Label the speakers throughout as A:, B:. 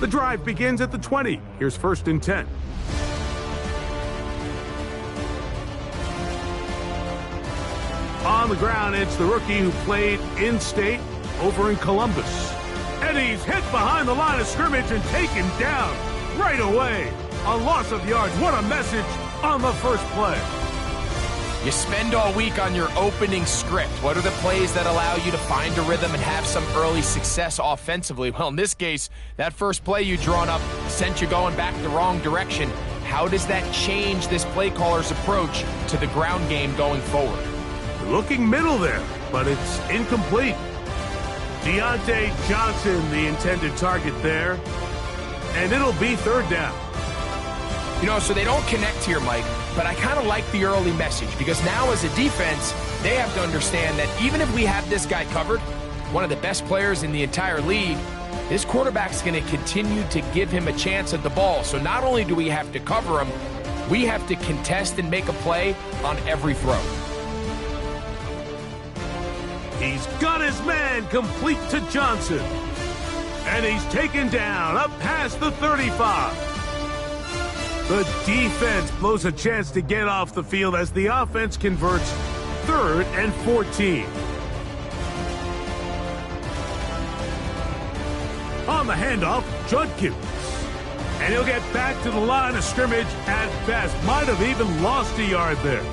A: The drive begins at the 20. Here's 1st and 10. On the ground, it's the rookie who played in-state over in Columbus. And he's hit behind the line of scrimmage and taken down right away. A loss of yards. What a message on the first play.
B: You spend all week on your opening script. What are the plays that allow you to find a rhythm and have some early success offensively? Well, in this case, that first play you drawn up sent you going back the wrong direction. How does that change this play caller's approach to the ground game going forward?
A: Looking middle there, but it's incomplete. Deontay Johnson, the intended target there, and it'll be 3rd down.
B: You know, so they don't connect here, Mike, but I kind of like the early message because now as a defense, they have to understand that even if we have this guy covered, one of the best players in the entire league, this quarterback's going to continue to give him a chance at the ball. So not only do we have to cover him, we have to contest and make a play on every throw.
A: He's got his man complete to Johnson. And he's taken down up past the 35. The defense blows a chance to get off the field as the offense converts 3rd and 14. On the handoff, Judkins. And he'll get back to the line of scrimmage at best. Might have even lost a yard there.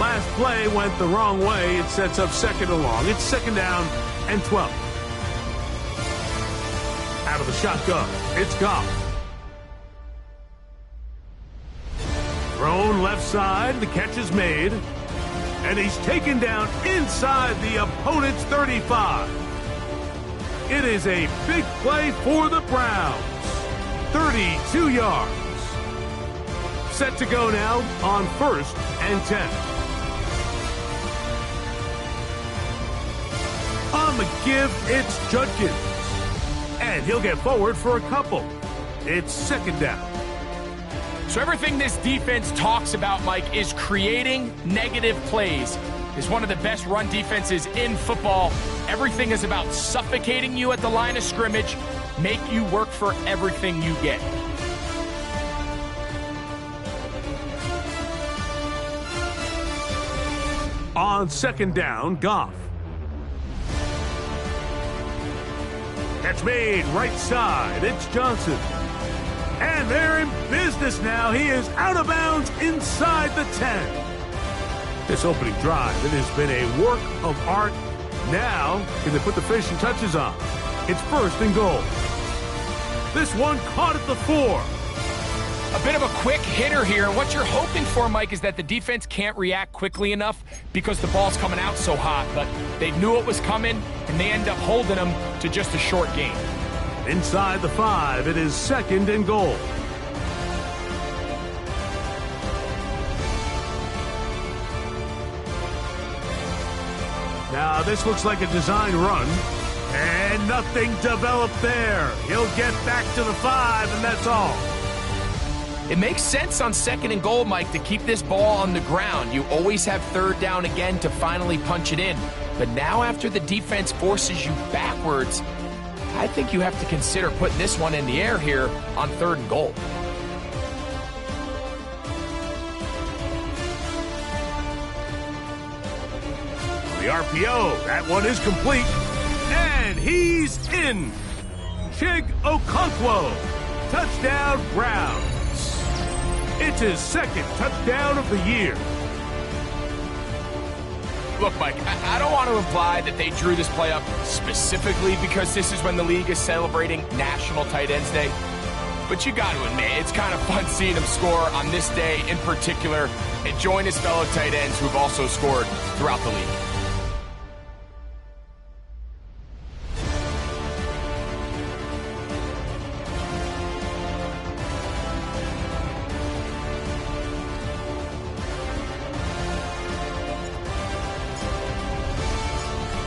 A: Last play went the wrong way. It sets up 2nd and long. It's 2nd down and 12. Out of the shotgun, it's Goff. Thrown left side, the catch is made. And he's taken down inside the opponent's 35. It is a big play for the Browns. 32 yards. Set to go now on 1st and 10. On the give, it's Judkins. And he'll get forward for a couple. It's 2nd down.
B: So everything this defense talks about, Mike, is creating negative plays. It's one of the best run defenses in football. Everything is about suffocating you at the line of scrimmage, make you work for everything you get.
A: On 2nd down, Goff. Catch made right side. It's Johnson. And they're in business now. He is out of bounds inside the 10. This opening drive, it has been a work of art. Now, can they put the finishing touches on? It's 1st and goal. This one caught at the 4.
B: A bit of a quick hitter here. What you're hoping for, Mike, is that the defense can't react quickly enough because the ball's coming out so hot. But they knew it was coming, and they end up holding them to just a short gain.
A: Inside the 5, it is 2nd and goal. Now this looks like a design run, and nothing developed there. He'll get back to the 5, and that's all.
B: It makes sense on 2nd and goal, Mike, to keep this ball on the ground. You always have 3rd down again to finally punch it in. But now after the defense forces you backwards, I think you have to consider putting this one in the air here on 3rd and goal.
A: The RPO, that one is complete. And he's in. Chig Okonkwo, touchdown Browns. It's his 2nd touchdown of the year.
B: Look, Mike, I don't want to imply that they drew this play up specifically because this is when the league is celebrating National Tight Ends Day. But you got to admit, it's kind of fun seeing him score on this day in particular and join his fellow tight ends who've also scored throughout the league.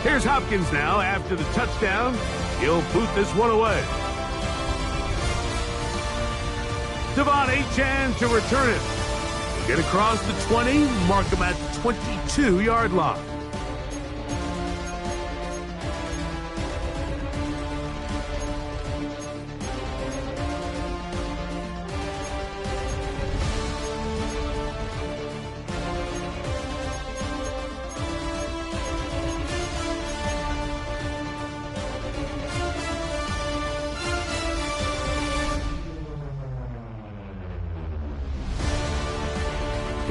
A: Here's Hopkins now after the touchdown. He'll boot this one away. Devon Achane to return it. He'll get across the 20, mark him at the 22-yard line.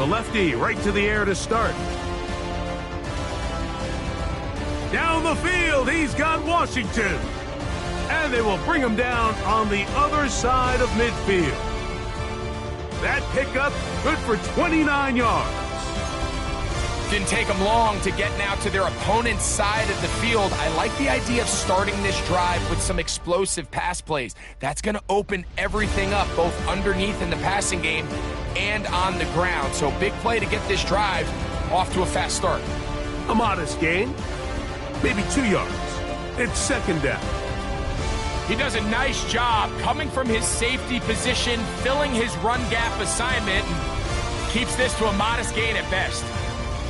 A: lefty right to the air to start. Down the field, he's got Washington. And they will bring him down on the other side of midfield. That pickup good for 29 yards.
B: Didn't take them long to get now to their opponent's side of the field. I like the idea of starting this drive with some explosive pass plays. That's going to open everything up, both underneath in the passing game and on the ground. So big play to get this drive off to a fast start.
A: A modest gain, maybe 2 yards. It's second down.
B: He does a nice job coming from his safety position, filling his run gap assignment, and keeps this to a modest gain at best.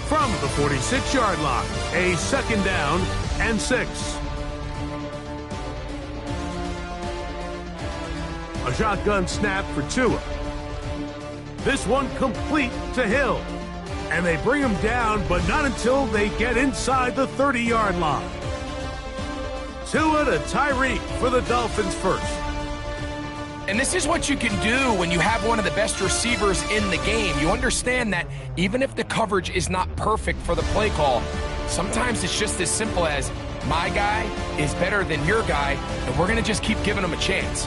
A: From the 46-yard line, a second down and 6. A shotgun snap for Tua. This one complete to Hill. And they bring him down, but not until they get inside the 30-yard line. Tua to Tyreek for the Dolphins first.
B: And this is what you can do when you have one of the best receivers in the game. You understand that even if the coverage is not perfect for the play call, sometimes it's just as simple as my guy is better than your guy, and we're going to just keep giving him a chance.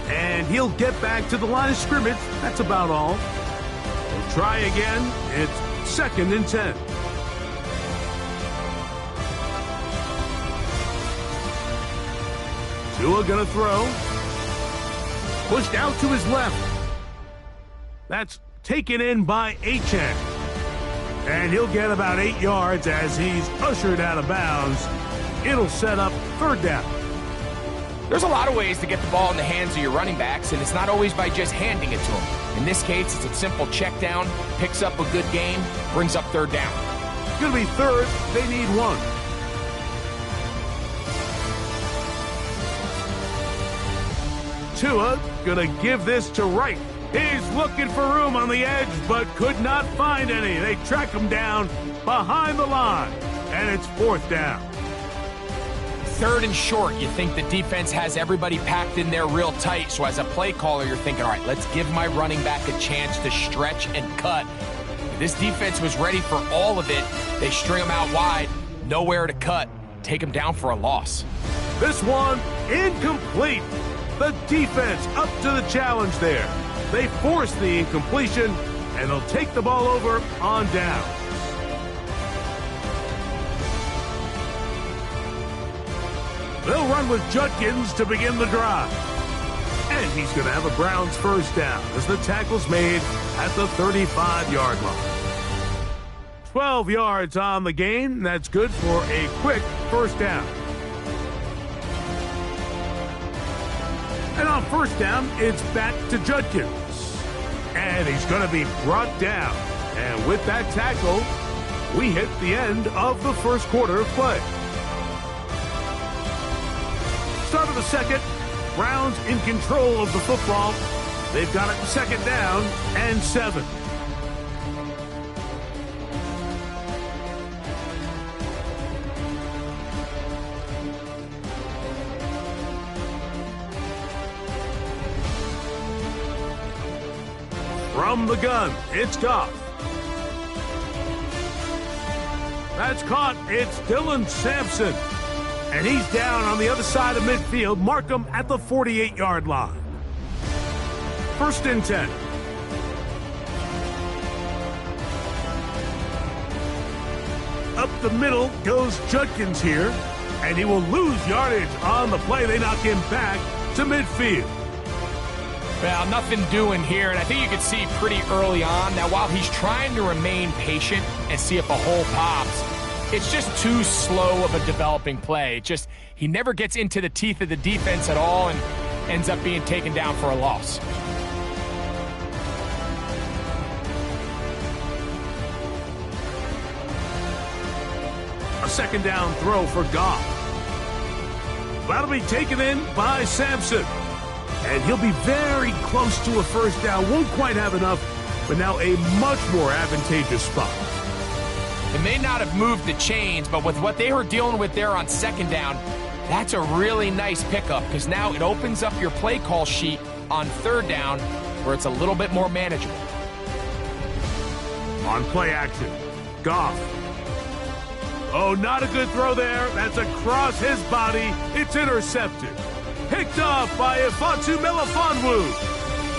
A: And he'll get back to the line of scrimmage. That's about all. He'll try again. It's second and 10. Tua gonna throw. Pushed out to his left. That's taken in by Achane. And he'll get about 8 yards as he's ushered out of bounds. It'll set up third down.
B: There's a lot of ways to get the ball in the hands of your running backs, and it's not always by just handing it to them. In this case, it's a simple check down, picks up a good gain, brings up third down.
A: It's gonna be third. They need 1. Tua gonna give this to Wright. He's looking for room on the edge, but could not find any. They track him down behind the line, and it's fourth down.
B: Third and short, you think the defense has everybody packed in there real tight, so as a play caller, you're thinking, all right, let's give my running back a chance to stretch and cut. This defense was ready for all of it. They string him out wide, nowhere to cut, take him down for a loss.
A: This one incomplete. The defense up to the challenge there. They force the incompletion, and they'll take the ball over on down. They'll run with Judkins to begin the drive. And he's going to have a Browns first down as the tackle's made at the 35-yard line. 12 yards on the gain. That's good for a quick first down. And on first down, it's back to Judkins. And he's going to be brought down. And with that tackle, we hit the end of the first quarter of play. Start of the second, Browns in control of the football. They've got it second down and 7. From the gun, it's Goff. That's caught. It's Dylan Sampson. And he's down on the other side of midfield. Mark him at the 48-yard line. First and 10. Up the middle goes Judkins here. And he will lose yardage on the play. They knock him back to midfield.
B: Well, nothing doing here, and I think you could see pretty early on that while he's trying to remain patient and see if a hole pops, it's just too slow of a developing play. He never gets into the teeth of the defense at all and ends up being taken down for a loss.
A: A second down throw for Goff. That'll be taken in by Sampson. And he'll be very close to a first down. Won't quite have enough, but now a much more advantageous spot.
B: It may not have moved the chains, but with what they were dealing with there on second down, that's a really nice pickup because now it opens up your play call sheet on third down where it's a little bit more manageable.
A: On play action, Goff. Oh, not a good throw there. That's across his body. It's intercepted. Picked off by Ifonsu Melifonwu.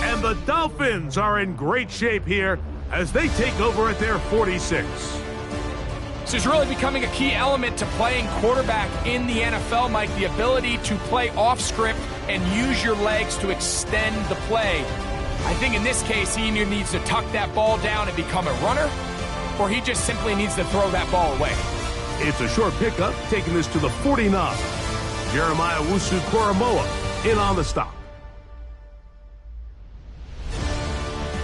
A: And the Dolphins are in great shape here as they take over at their 46.
B: This is really becoming a key element to playing quarterback in the NFL, Mike, the ability to play off script and use your legs to extend the play. I think in this case, he either needs to tuck that ball down and become a runner, or he just simply needs to throw that ball away.
A: It's a short pickup, taking this to the 49. Jeremiah Owusu-Koramoah in on the stop.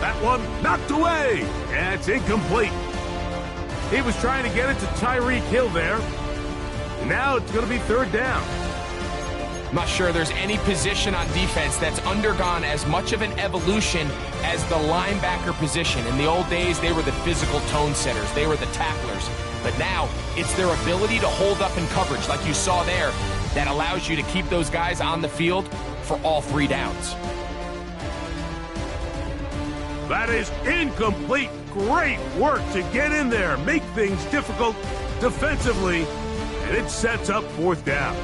A: That one knocked away, and it's incomplete. He was trying to get it to Tyreek Hill there. Now it's going to be third down.
B: I'm not sure there's any position on defense that's undergone as much of an evolution as the linebacker position. In the old days, they were the physical tone setters. They were the tacklers. But now, it's their ability to hold up in coverage, like you saw there, that allows you to keep those guys on the field for all 3 downs.
A: That is incomplete. Great work to get in there, make things difficult defensively, and it sets up 4th down.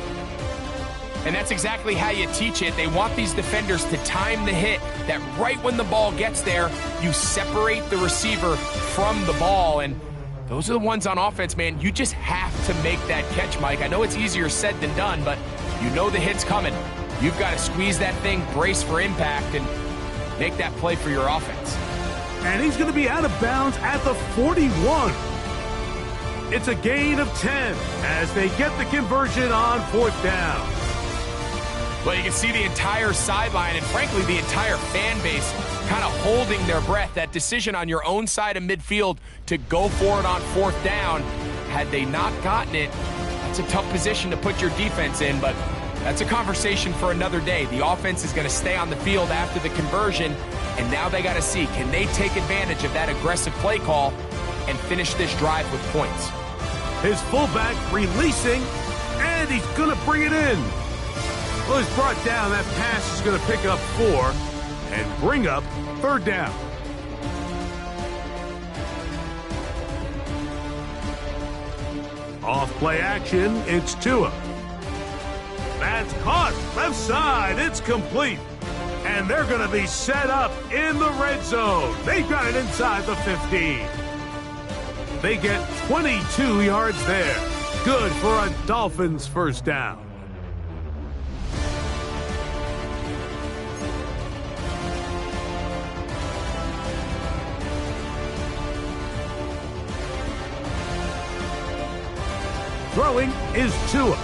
B: And that's exactly how you teach it. They want these defenders to time the hit, that right when the ball gets there, you separate the receiver from the ball. And those are the ones on offense, man. You just have to make that catch, Mike. I know it's easier said than done, but you know the hit's coming. You've got to squeeze that thing, brace for impact, and make that play for your offense.
A: And he's going to be out of bounds at the 41. It's a gain of 10 as they get the conversion on 4th down.
B: Well, you can see the entire sideline and, frankly, the entire fan base kind of holding their breath. That decision on your own side of midfield to go for it on 4th down, had they not gotten it, that's a tough position to put your defense in, but that's a conversation for another day. The offense is going to stay on the field after the conversion, and now they got to see, can they take advantage of that aggressive play call and finish this drive with points?
A: His fullback releasing, and he's going to bring it in. Well, he's brought down. That pass is going to pick up 4 and bring up 3rd down. Off play action, it's Tua. That's caught, left side, it's complete. And they're going to be set up in the red zone. They've got it inside the 15. They get 22 yards there. Good for a Dolphins 1st down. Throwing is Tua.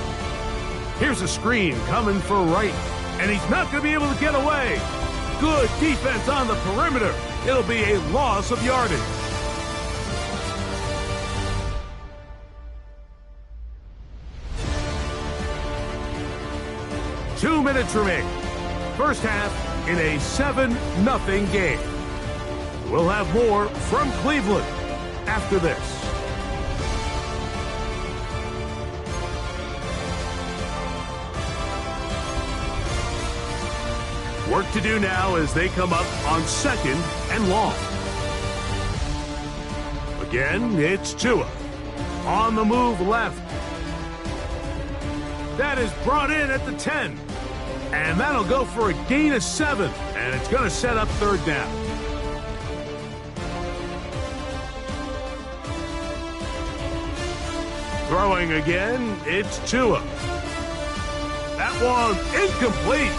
A: Here's a screen coming for Wright, and he's not going to be able to get away. Good defense on the perimeter. It'll be a loss of yardage. Two minutes remaining. First half in a 7-0 game. We'll have more from Cleveland after this. Work to do now as they come up on 2nd and long. Again, it's Tua. On the move left. That is brought in at the 10. And that'll go for a gain of 7. And it's going to set up 3rd down. Throwing again, it's Tua. That one incomplete.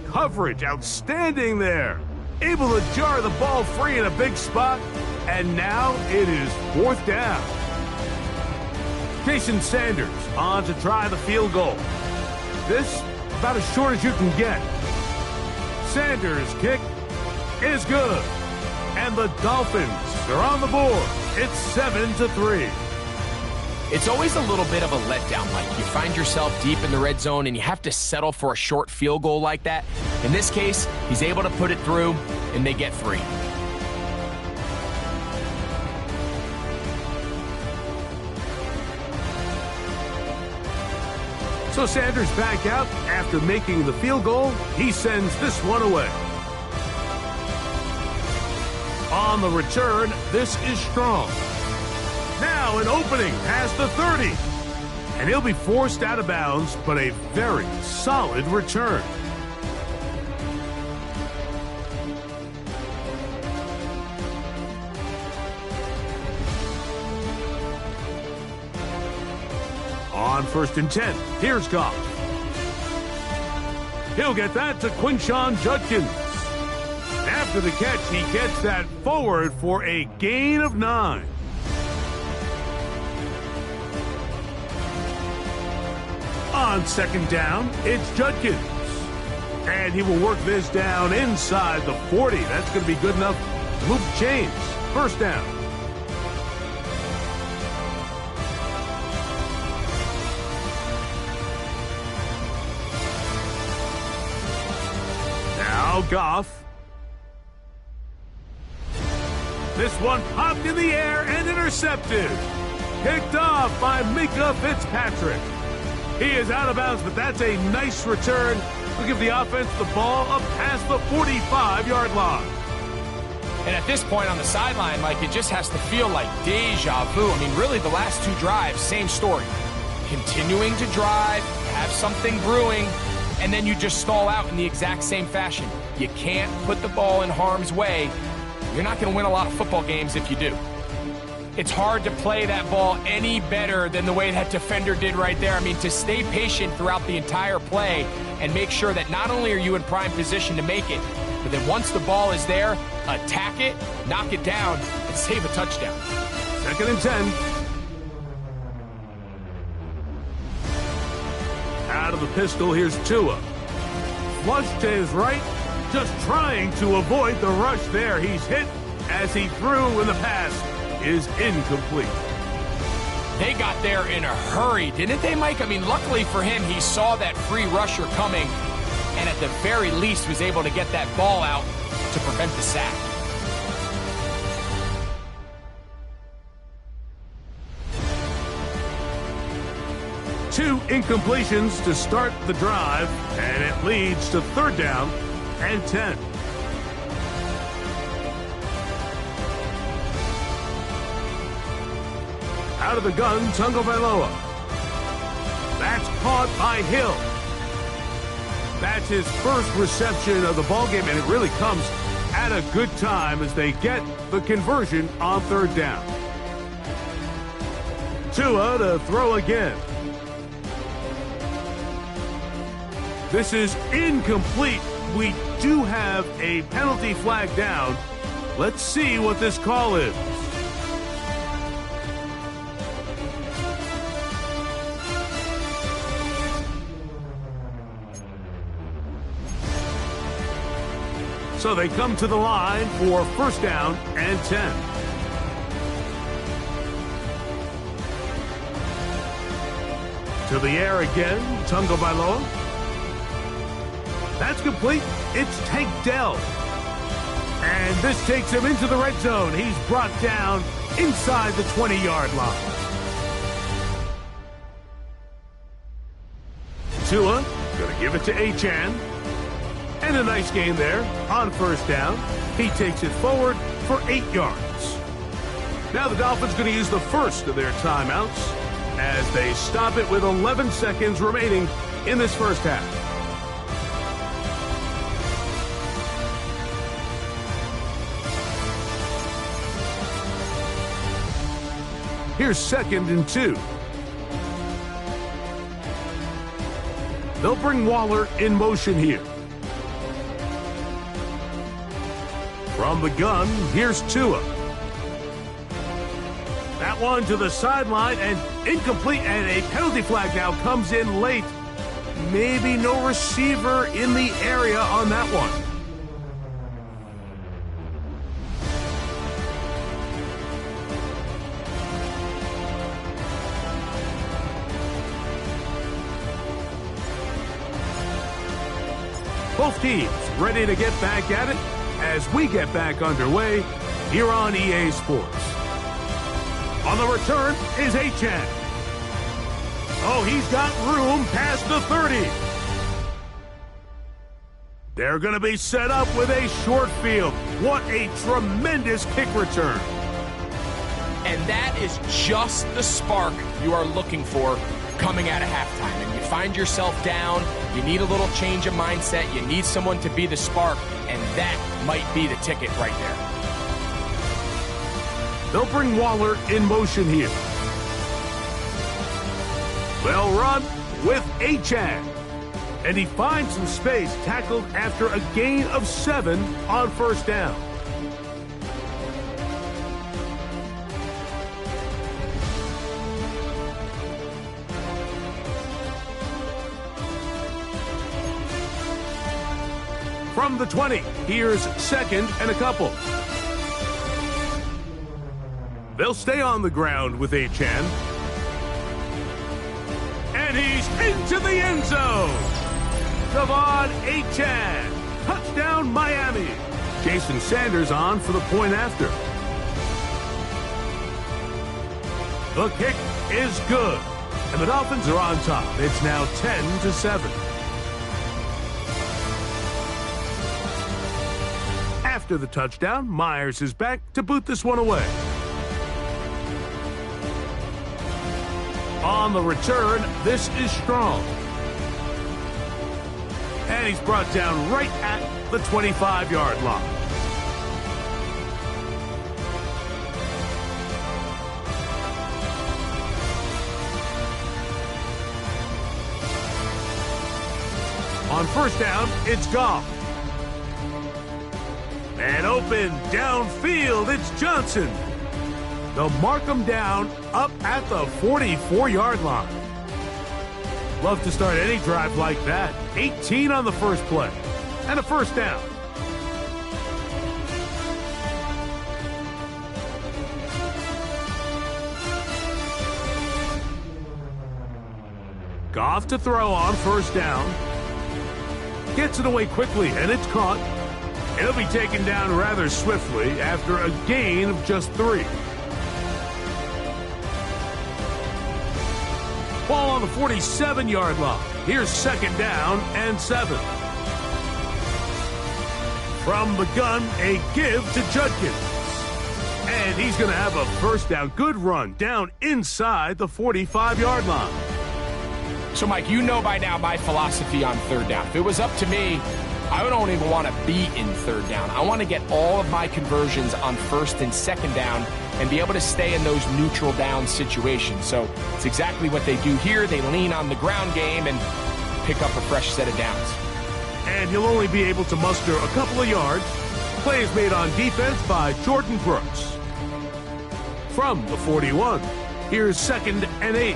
A: Coverage outstanding there. Able to jar the ball free in a big spot. And now it is 4th down. Jason Sanders on to try the field goal. This about as short as you can get. Sanders' kick is good. And the Dolphins are on the board. It's 7-3.
B: It's always a little bit of a letdown, Mike. You find yourself deep in the red zone and you have to settle for a short field goal like that. In this case, he's able to put it through and they get 3.
A: So Sanders back out after making the field goal. He sends this one away. On the return, this is strong. Now an opening past the 30. And he'll be forced out of bounds, but a very solid return. On 1st and 10, here's Goff. He'll get that to Quinshon Judkins. After the catch, he gets that forward for a gain of 9. On 2nd down, it's Judkins. And he will work this down inside the 40. That's going to be good enough to move the chains. 1st down. Now Goff. This one popped in the air and intercepted. Picked off by Mika Fitzpatrick. He is out of bounds, but that's a nice return. We'll give the offense the ball up past the 45-yard line.
B: And at this point on the sideline, Mike, it just has to feel like deja vu. I mean, really, the last 2 drives, same story. Continuing to drive, have something brewing, and then you just stall out in the exact same fashion. You can't put the ball in harm's way. You're not going to win a lot of football games if you do. It's hard to play that ball any better than the way that defender did right there. I mean, to stay patient throughout the entire play and make sure that not only are you in prime position to make it, but then once the ball is there, attack it, knock it down, and save a touchdown.
A: 2nd and 10. Out of the pistol, here's Tua. Flush to his right, just trying to avoid the rush there. He's hit as he threw in the pass. Is incomplete.
B: They got there in a hurry, didn't they, Mike? I mean, luckily for him, he saw that free rusher coming and at the very least was able to get that ball out to prevent the sack.
A: Two incompletions to start the drive, and it leads to 3rd down and 10. Out of the gun, Tagovailoa. That's caught by Hill. That's his first reception of the ballgame, and it really comes at a good time as they get the conversion on 3rd down. Tua to throw again. This is incomplete. We do have a penalty flag down. Let's see what this call is. So they come to the line for 1st down and 10. To the air again, Tagovailoa. That's complete. It's Tank Dell. And this takes him into the red zone. He's brought down inside the 20-yard line. Tua going to give it to Achane. And a nice gain there on 1st down. He takes it forward for 8 yards. Now the Dolphins going to use the first of their timeouts as they stop it with 11 seconds remaining in this first half. Here's 2nd and 2. They'll bring Waller in motion here. From the gun, here's Tua. That one to the sideline and incomplete, and a penalty flag now comes in late. Maybe no receiver in the area on that one. Both teams ready to get back at it as we get back underway here on EA Sports. On the return is Achane. Oh, he's got room past the 30. They're going to be set up with a short field. What a tremendous kick return.
B: And that is just the spark you are looking for coming out of halftime. And you find yourself down, you need a little change of mindset, you need someone to be the spark, and that might be the ticket right there.
A: They'll bring Waller in motion here. They'll run with Achane. And he finds some space, tackled after a gain of 7 on first down. From the 20, here's second and a couple. They'll stay on the ground with Achane. And he's into the end zone. Achane. Touchdown, Miami. Jason Sanders on for the point after. The kick is good. And the Dolphins are on top. It's now 10-7. After the touchdown, Myers is back to boot this one away. On the return, this is Strong. And he's brought down right at the 25-yard line. On first down, it's Goff. And open downfield, it's Johnson. They'll mark him down up at the 44-yard line. Love to start any drive like that. 18 on the first play. And a first down. Goff to throw on first down. Gets it away quickly, and it's caught. It'll be taken down rather swiftly after a gain of just 3. Ball on the 47-yard line. Here's second down and 7. From the gun, a give to Judkins. And he's going to have a first down. Good run down inside the 45-yard line.
B: So, Mike, you know by now my philosophy on third down. If it was up to me, I don't even want to be in third down. I want to get all of my conversions on first and second down and be able to stay in those neutral down situations. So it's exactly what they do here. They lean on the ground game and pick up a fresh set of downs.
A: And you'll only be able to muster a couple of yards. Plays made on defense by Jordan Brooks. From the 41, here's second and 8.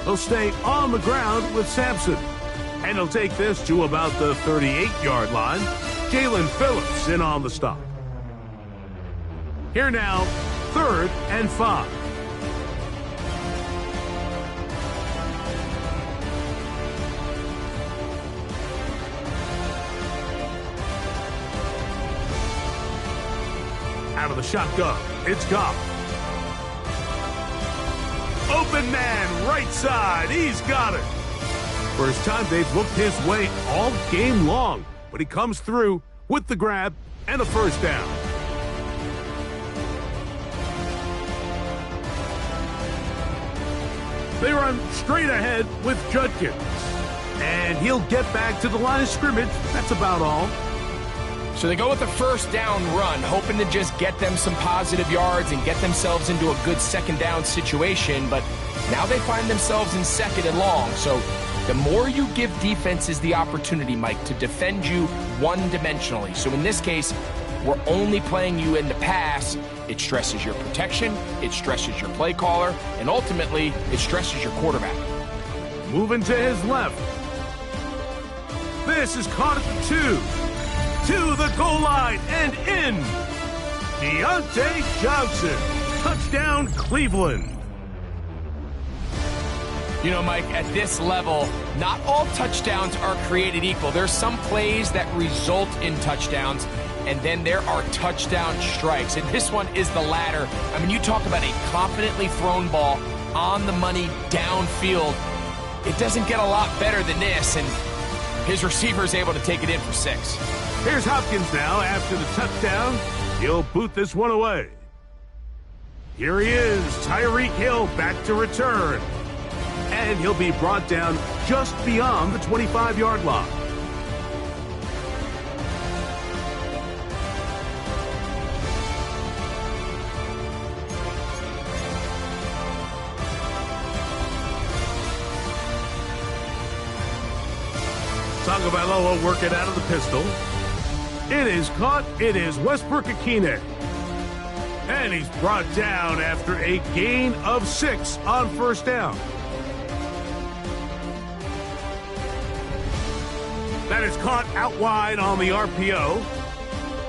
A: He'll stay on the ground with Sampson. And he'll take this to about the 38-yard line. Jalen Phillips in on the stop. Here now, third and 5. Out of the shotgun, it's Goff. Open man, right side, he's got it. First time they've looked his way all game long, but he comes through with the grab and a first down. They run straight ahead with Judkins, and he'll get back to the line of scrimmage. That's about all.
B: So they go with the first down run, hoping to just get them some positive yards and get themselves into a good second down situation, but now they find themselves in second and long. So the more you give defenses the opportunity, Mike, to defend you one-dimensionally. So in this case, we're only playing you in the pass. It stresses your protection, it stresses your play caller, and ultimately, it stresses your quarterback.
A: Moving to his left. This is caught at the 2. To the goal line and in. Deontay Johnson. Touchdown, Cleveland.
B: You know, Mike, at this level, not all touchdowns are created equal. There's some plays that result in touchdowns, and then there are touchdown strikes. And this one is the latter. I mean, you talk about a confidently thrown ball on the money downfield. It doesn't get a lot better than this, and his receiver is able to take it in for 6.
A: Here's Hopkins now after the touchdown. He'll boot this one away. Here he is, Tyreek Hill back to return. And he'll be brought down just beyond the 25-yard line. Tagovailoa work it out of the pistol. It is caught. It is Westbrook-Ikine. And he's brought down after a gain of 6 on first down. That is caught out wide on the RPO.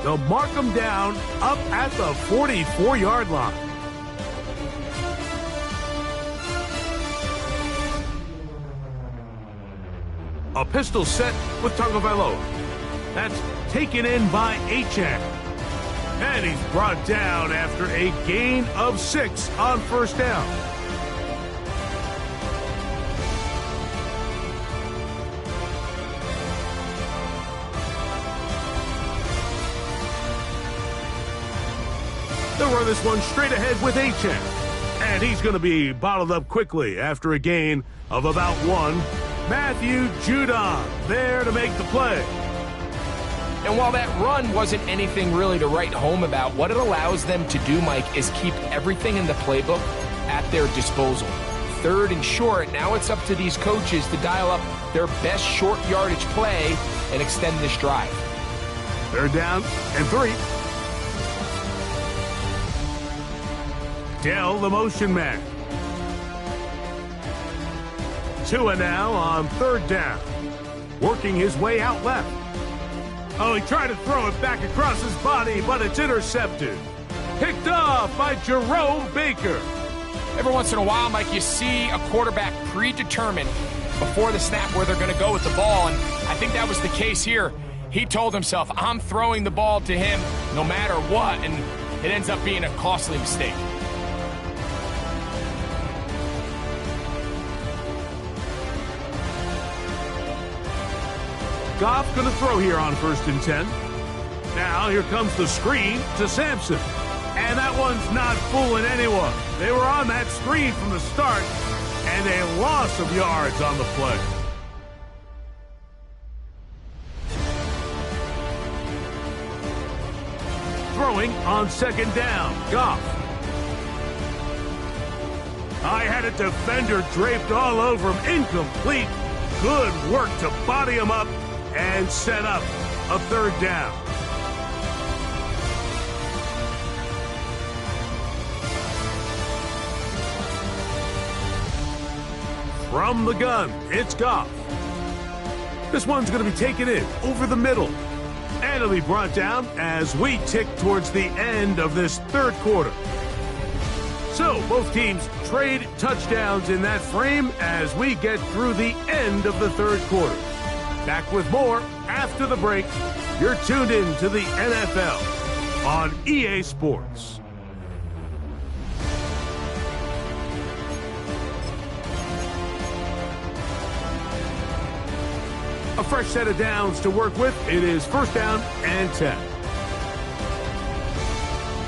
A: They'll mark him down up at the 44-yard line. A pistol set with Tagovailoa. That's taken in by Achane. And he's brought down after a gain of 6 on first down. They'll run this one straight ahead with Achane. And he's going to be bottled up quickly after a gain of about 1. Matthew Judon there to make the play.
B: And while that run wasn't anything really to write home about, what it allows them to do, Mike, is keep everything in the playbook at their disposal. 3rd and short, now it's up to these coaches to dial up their best short yardage play and extend this drive.
A: 3rd down and 3. Dell, the motion man. Tua now on 3rd down, working his way out left. Oh, he tried to throw it back across his body, but it's intercepted. Picked off by Jerome Baker.
B: Every once in a while, Mike, you see a quarterback predetermined before the snap where they're going to go with the ball, and I think that was the case here. He told himself, I'm throwing the ball to him no matter what, and it ends up being a costly mistake.
A: Goff going to throw here on 1st and 10. Now here comes the screen to Sampson. And that one's not fooling anyone. They were on that screen from the start, and a loss of yards on the play. Throwing on 2nd down, Goff. I had a defender draped all over him, incomplete. Good work to body him up and set up a 3rd down. From the gun, it's Goff. This one's going to be taken in over the middle. And it'll be brought down as we tick towards the end of this 3rd quarter. So both teams trade touchdowns in that frame as we get through the end of the 3rd quarter. Back with more after the break. You're tuned in to the NFL on EA Sports. A fresh set of downs to work with. It is 1st down and 10.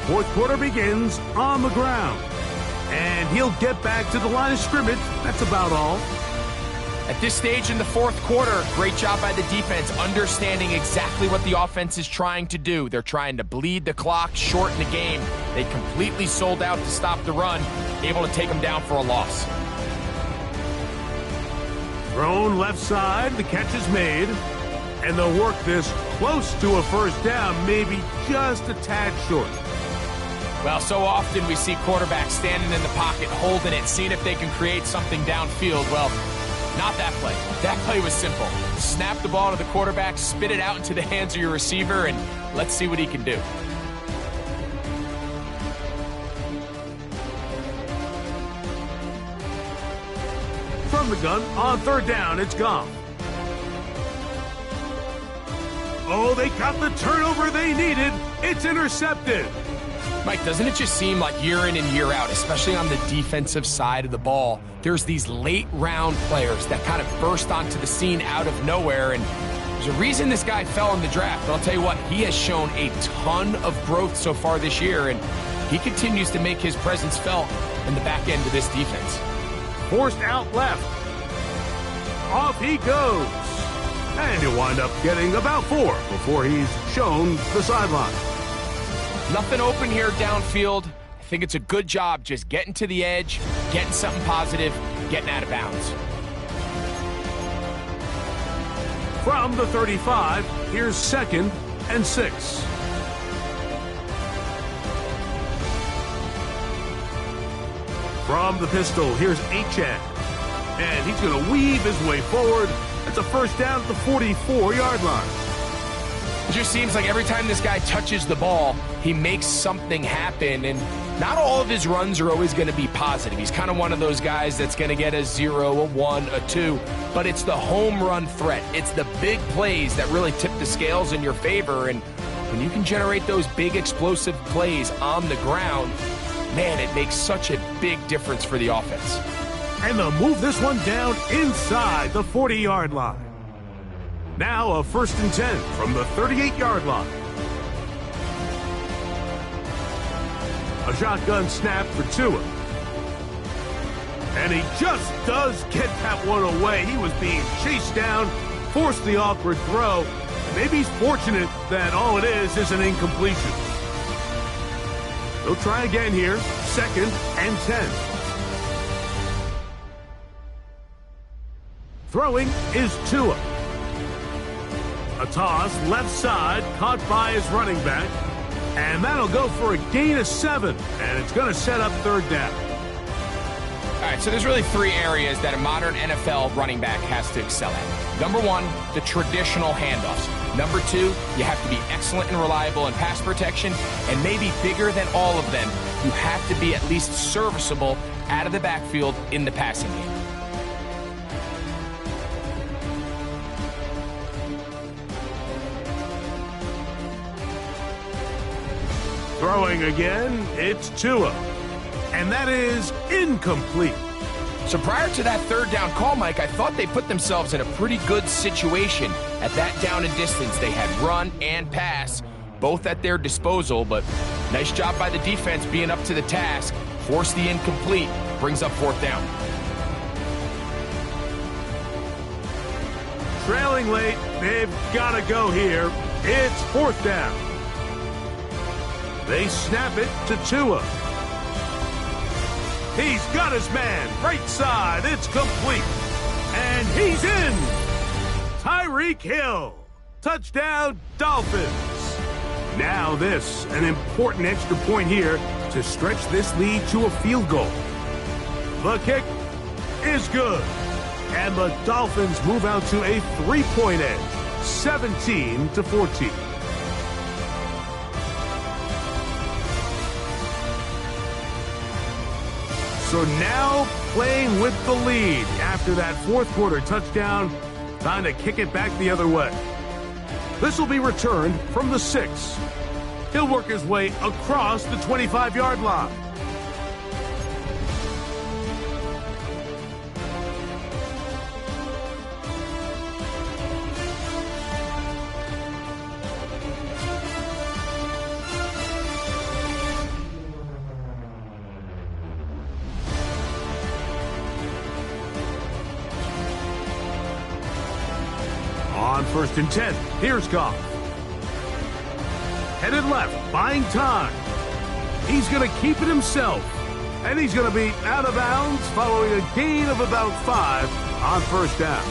A: 4th quarter begins on the ground. And he'll get back to the line of scrimmage. That's about all.
B: At this stage in the 4th quarter, great job by the defense understanding exactly what the offense is trying to do. They're trying to bleed the clock, shorten the game. They completely sold out to stop the run, able to take them down for a loss.
A: Thrown left side, the catch is made. And they'll work this close to a 1st down, maybe just a tad short.
B: Well, so often we see quarterbacks standing in the pocket, holding it, seeing if they can create something downfield. Well, not that play. That play was simple. Snap the ball to the quarterback, spit it out into the hands of your receiver, and let's see what he can do. From
A: the gun on 3rd down, it's Goff. Oh, they got the turnover they needed. It's intercepted.
B: Mike, doesn't it just seem like year in and year out, especially on the defensive side of the ball, there's these late-round players that kind of burst onto the scene out of nowhere, and there's a reason this guy fell in the draft. But I'll tell you what, he has shown a ton of growth so far this year, and he continues to make his presence felt in the back end of this defense.
A: Forced out left. Off he goes. And he'll wind up getting about 4 before he's shown the sideline.
B: Nothing open here downfield. I think it's a good job just getting to the edge, getting something positive, getting out of bounds.
A: From the 35, here's 2nd and 6. From the pistol, here's Achane. And he's going to weave his way forward. That's a first down at the 44-yard line.
B: It just seems like every time this guy touches the ball, he makes something happen, and not all of his runs are always going to be positive. He's kind of one of those guys that's going to get a 0, a 1, a 2, but it's the home run threat. It's the big plays that really tip the scales in your favor, and when you can generate those big explosive plays on the ground, man, it makes such a big difference for the offense.
A: And they'll move this one down inside the 40-yard line. Now a 1st and 10 from the 38-yard line. A shotgun snap for Tua. And he just does get that one away. He was being chased down, forced the awkward throw. Maybe he's fortunate that all it is an incompletion. They'll try again here, 2nd and 10. Throwing is Tua. A toss left side, caught by his running back. And that'll go for a gain of 7. And it's going to set up 3rd down.
B: All right, so there's really 3 areas that a modern NFL running back has to excel at. Number 1, the traditional handoffs. Number 2, you have to be excellent and reliable in pass protection. And maybe bigger than all of them, you have to be at least serviceable out of the backfield in the passing game.
A: Throwing again, it's Tua. And that is incomplete.
B: So prior to that 3rd down call, Mike, I thought they put themselves in a pretty good situation. At that down and distance, they had run and pass, both at their disposal, but nice job by the defense being up to the task. Force the incomplete, brings up 4th down.
A: Trailing late, they've got to go here. It's 4th down. They snap it to Tua. He's got his man, right side, it's complete. And he's in. Tyreek Hill. Touchdown, Dolphins. Now this, an important extra point here to stretch this lead to a field goal. The kick is good. And the Dolphins move out to a 3-point edge, 17-14. So now playing with the lead after that 4th quarter touchdown, time to kick it back the other way. This will be returned from the 6. He'll work his way across the 25-yard line. On 1st and 10, here's Goff. Headed left, buying time. He's going to keep it himself. And he's going to be out of bounds following a gain of about 5 on 1st down.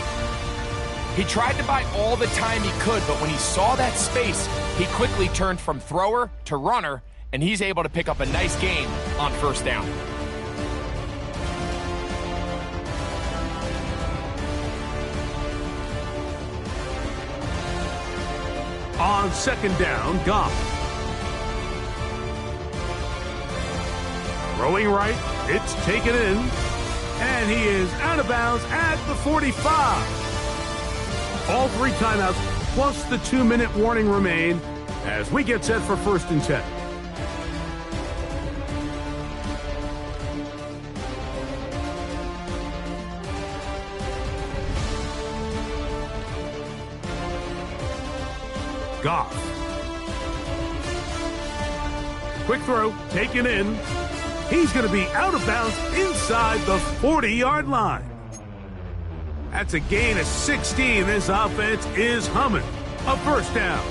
B: He tried to buy all the time he could, but when he saw that space, he quickly turned from thrower to runner, and he's able to pick up a nice gain on 1st down.
A: On 2nd down, Goff. Throwing right, it's taken in, and he is out of bounds at the 45. All 3 timeouts plus the 2-minute warning remain as we get set for 1st and 10. Goff. Quick throw, taken in. He's going to be out of bounds inside the 40-yard line. That's a gain of 16. This offense is humming. A 1st down.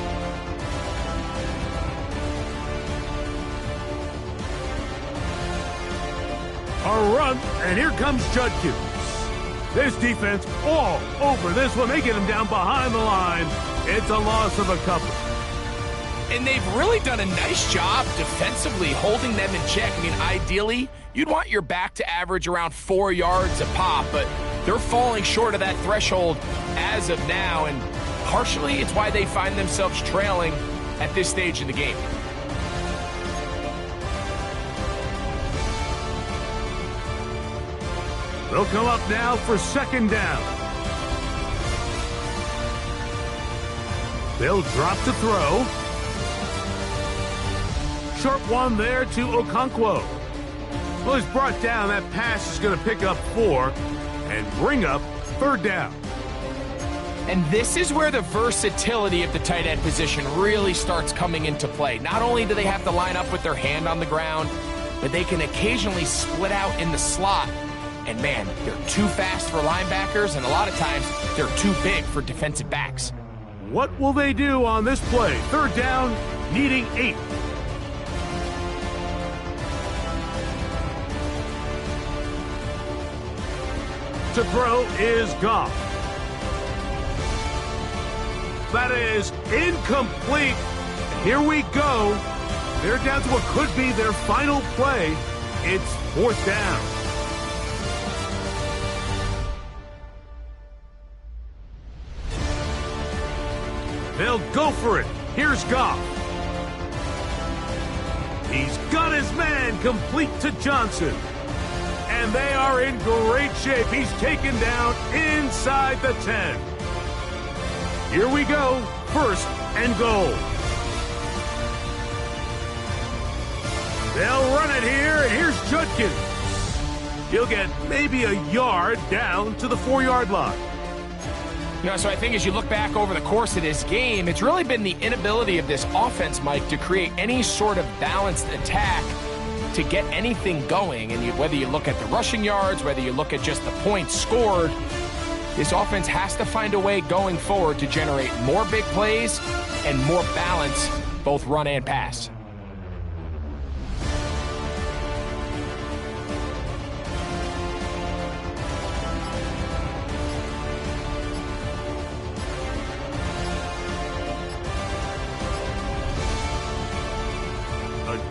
A: A run, and here comes Judkins. This defense all over this one. They get him down behind the line. It's a loss of a couple.
B: And they've really done a nice job defensively holding them in check. I mean, ideally, you'd want your back to average around 4 yards a pop, but they're falling short of that threshold as of now, and partially it's why they find themselves trailing at this stage in the game.
A: They'll come up now for 2nd down. They'll drop to throw. Short one there to Okonkwo. Well, he's brought down. That pass is going to pick up 4 and bring up 3rd down.
B: And this is where the versatility of the tight end position really starts coming into play. Not only do they have to line up with their hand on the ground, but they can occasionally split out in the slot. And man, they're too fast for linebackers, and a lot of times they're too big for defensive backs.
A: What will they do on this play? 3rd down, needing 8. To throw is Goff. That is incomplete. Here we go. They're down to what could be their final play. It's 4th down. They'll go for it. Here's Goff. He's got his man complete to Johnson. And they are in great shape. He's taken down inside the 10. Here we go. 1st and goal. They'll run it here, and here's Judkins. He'll get maybe a yard down to the 4-yard line.
B: You know, so I think as you look back over the course of this game, it's really been the inability of this offense, Mike, to create any sort of balanced attack to get anything going. And whether you look at the rushing yards, whether you look at just the points scored, this offense has to find a way going forward to generate more big plays and more balance, both run and pass.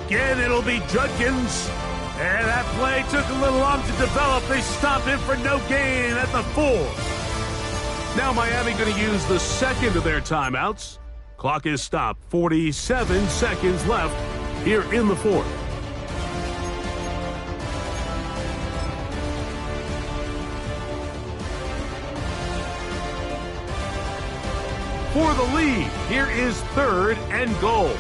A: Again, it'll be Judkins. And that play took a little long to develop. They stop him for no gain at the 4. Now Miami going to use the 2nd of their timeouts. Clock is stopped. 47 seconds left here in the 4th. For the lead, here is 3rd and goal.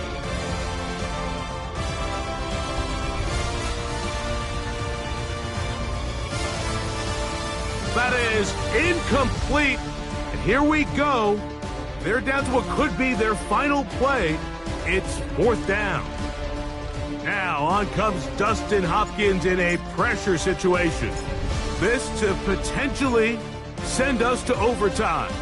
A: That is incomplete. And here we go. They're down to what could be their final play. It's 4th down. Now on comes Dustin Hopkins in a pressure situation. This to potentially send us to overtime.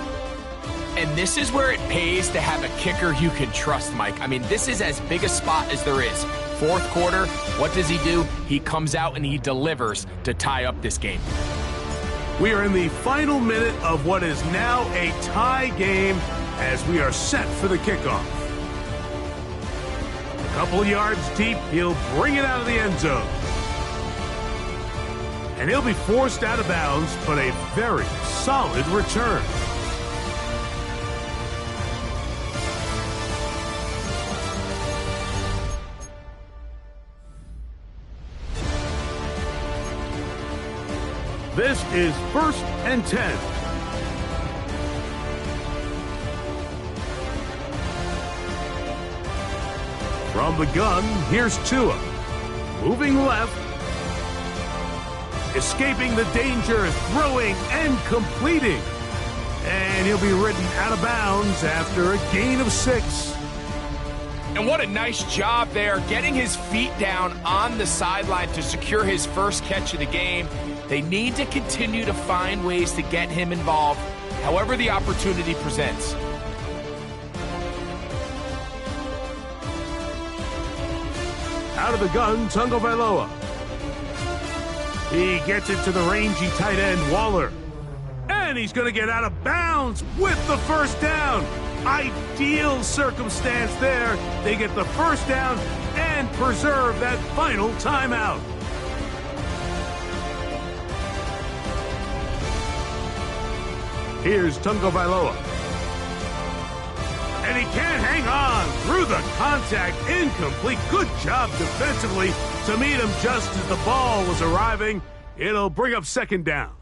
B: And this is where it pays to have a kicker you can trust, Mike. I mean, this is as big a spot as there is. 4th quarter, what does he do? He comes out and he delivers to tie up this game.
A: We are in the final minute of what is now a tie game as we are set for the kickoff. A couple yards deep, he'll bring it out of the end zone. And he'll be forced out of bounds, but a very solid return. This is 1st and 10. From the gun, here's Tua. Moving left. Escaping the danger, throwing and completing. And he'll be ridden out of bounds after a gain of 6.
B: And what a nice job there, getting his feet down on the sideline to secure his first catch of the game. They need to continue to find ways to get him involved, however the opportunity presents.
A: Out of the gun, Tungo Vailoa. He gets it to the rangy tight end, Waller. And he's going to get out of bounds with the first down. Ideal circumstance there. They get the first down and preserve that final timeout. Here's Tungo Vailoa. And he can't hang on through the contact. Incomplete. Good job defensively to meet him just as the ball was arriving. It'll bring up second down.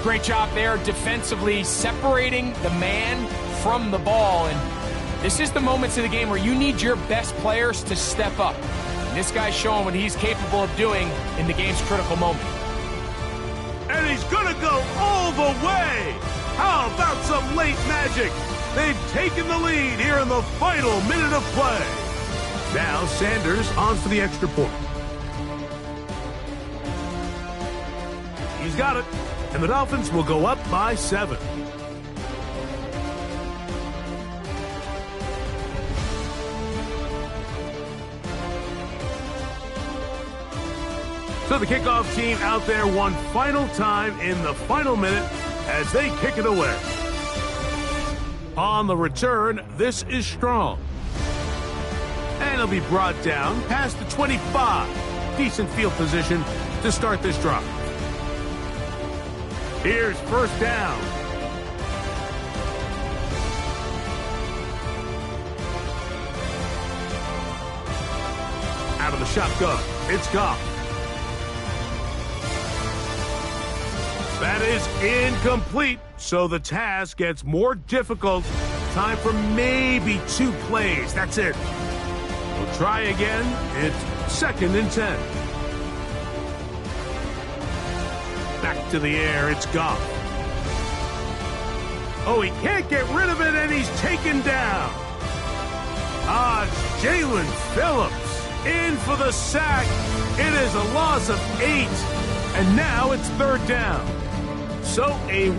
B: Great job there defensively, separating the man from the ball. And this is the moments of the game where you need your best players to step up. And this guy's showing what he's capable of doing in the game's critical moment.
A: And he's going to go all the way. How about some late magic? They've taken the lead here in the final minute of play. Now Sanders on for the extra point. He's got it. And the Dolphins will go up by 7. So the kickoff team out there one final time in the final minute as they kick it away. On the return, this is Strong. And he'll be brought down past the 25. Decent field position to start this drive. Here's first down. Out of the shotgun, it's Goff. That is incomplete, so the task gets more difficult. Time for maybe 2 plays. That's it. We'll try again. It's second and 10. Back to the air, it's Goff. Oh, he can't get rid of it, and he's taken down. It's Jalen Phillips in for the sack. It is a loss of 8, and now it's third down. So a win.